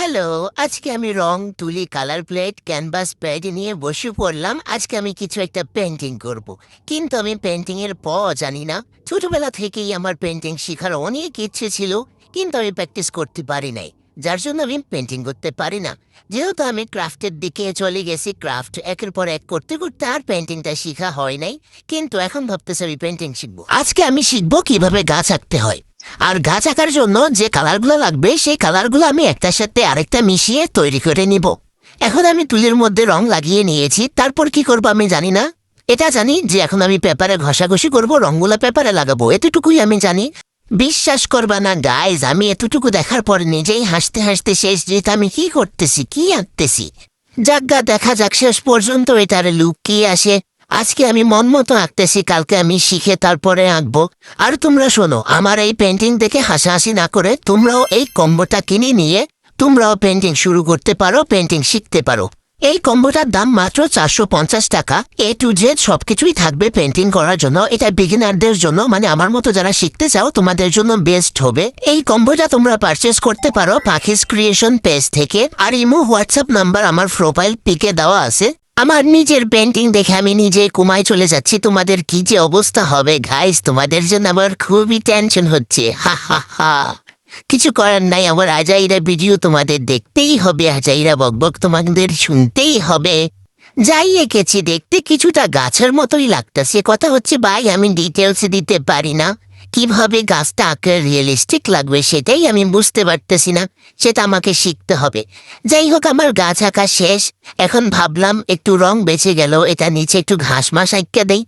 Hello, আজকে আমি রং, তুলি, কালার প্লেট, ক্যানভাস প্যাড নিয়ে বসে পড়লাম। আজকে আমি কিছু একটা পেন্টিং করব। কিন্তু আমি পেন্টিং এর জানি না। ছোটবেলা থেকেই আমার পেন্টিং শেখার অনেক ইচ্ছে ছিল, কিন্তু আমি প্র্যাকটিস করতে পারি নাই। যার জন্য আমি পেন্টিং করতে পারি না। যেহেতু আমি ক্রাফটের দিকে চলে গেছি, ক্রাফট একের পর এক করতে করতে আর পেন্টিংটা শেখা হয় নাই। কিন্তু এখন ভাবতেছি আমি পেন্টিং শিখবো। আজকে আমি শিখবো কিভাবে গাছ আঁকতে হয়। আর গাছ আঁকার জন্য যে কালারগুলো লাগবে সেই কালারগুলো আমি একটার সাথে আরেকটা মিশিয়ে তৈরি করে নিব। এখন আমি তুলির মধ্যে রং লাগিয়ে নিয়েছি, তারপর কি করব আমি জানি না। এটা জানি যে এখন আমি পেপারে ঘষাঘষি করব, রংগুলো পেপারে লাগাবো, এতটুকুই আমি জানি। বিশ্বাস করবা না গাইজ, আমি এতটুকু দেখার পর নিজেই হাসতে হাসতে শেষ, যেটা আমি কি করতেছি, কি আঁকতেছি। যাজ্ঞা দেখা যাক শেষ পর্যন্ত এটার লুক কি আসে। আজকে আমি মন মতো আঁকতেছি, কালকে আমি শিখে তারপরে আঁকবো। আর তোমরা শোনো, আমার এই পেন্টিং দেখে হাসাহাসি না করে তোমরাও এই কম্বোটা কিনে নিয়ে তোমরাও পেন্টিং শুরু করতে পারো, পেন্টিং শিখতে পারো। এই কম্বোটার দাম মাত্র 450 টাকা। এ টু জেড সবকিছুই থাকবে পেন্টিং করার জন্য। এটা বিগিনারদের জন্য, মানে আমার মতো যারা শিখতে চাও তোমাদের জন্য বেস্ট হবে। এই কম্বোটা তোমরা পারচেস করতে পারো পাখিস ক্রিয়েশন পেজ থেকে। আর ইমো হোয়াটসঅ্যাপ নাম্বার আমার প্রোফাইল পিকে দেওয়া আছে। আমার নিজের পেন্টিং দেখে আমি নিজে কুমায় চলে যাচ্ছি। তোমাদের কি যে অবস্থা হবে গাইস, তোমাদের জন্য আমার খুবই টেনশন হচ্ছে। হা হা হা। কিছু করার নাই, আমার আজাইরা ভিডিও তোমাদের দেখতেই হবে, আজাইরা বকবক তোমাদের শুনতেই হবে। যাই এঁকেছি দেখতে কিছুটা গাছের মতোই লাগতেছে। কথা হচ্ছে ভাই, আমি ডিটেলস দিতে পারি না। কিভাবে গাছটা আঁকে রিয়েলিস্টিক লাগবে সেটাই আমি বুঝতে পারতেছি না। সেটা আমাকে শিখতে হবে। যাই হোক, আমার গাছ আঁকা শেষ। এখন ভাবলাম একটু রং বেঁচে গেল, এটা নিচে একটু ঘাস মাস আঁকা দেই।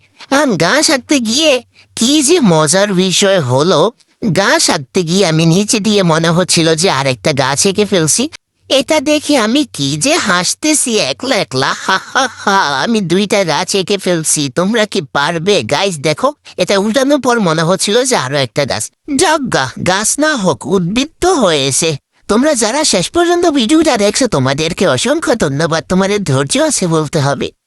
ঘাস আঁকতে গিয়ে কি যে মজার বিষয় হলো, গাছ আঁকতে গিয়ে আমি নিচে দিয়ে মনে হচ্ছিল যে আরেকটা গাছ এঁকে ফেলছি। এটা দেখে আমি কি যে হাসতেছি একলা একলা, হা হা হা। আমি দুইটা গাছ এঁকে ফেলছি। তোমরা কি পারবে গাইস? দেখো, এটা উল্টানোর পর মনে হচ্ছিল যে আরো একটা গাছ। যজ্ঞা, গাছ না হোক উদ্ভিদ তো হয়েছে। তোমরা যারা শেষ পর্যন্ত ভিডিওটা দেখছো তোমাদেরকে অসংখ্য ধন্যবাদ, তোমাদের ধৈর্য আছে বলতে হবে।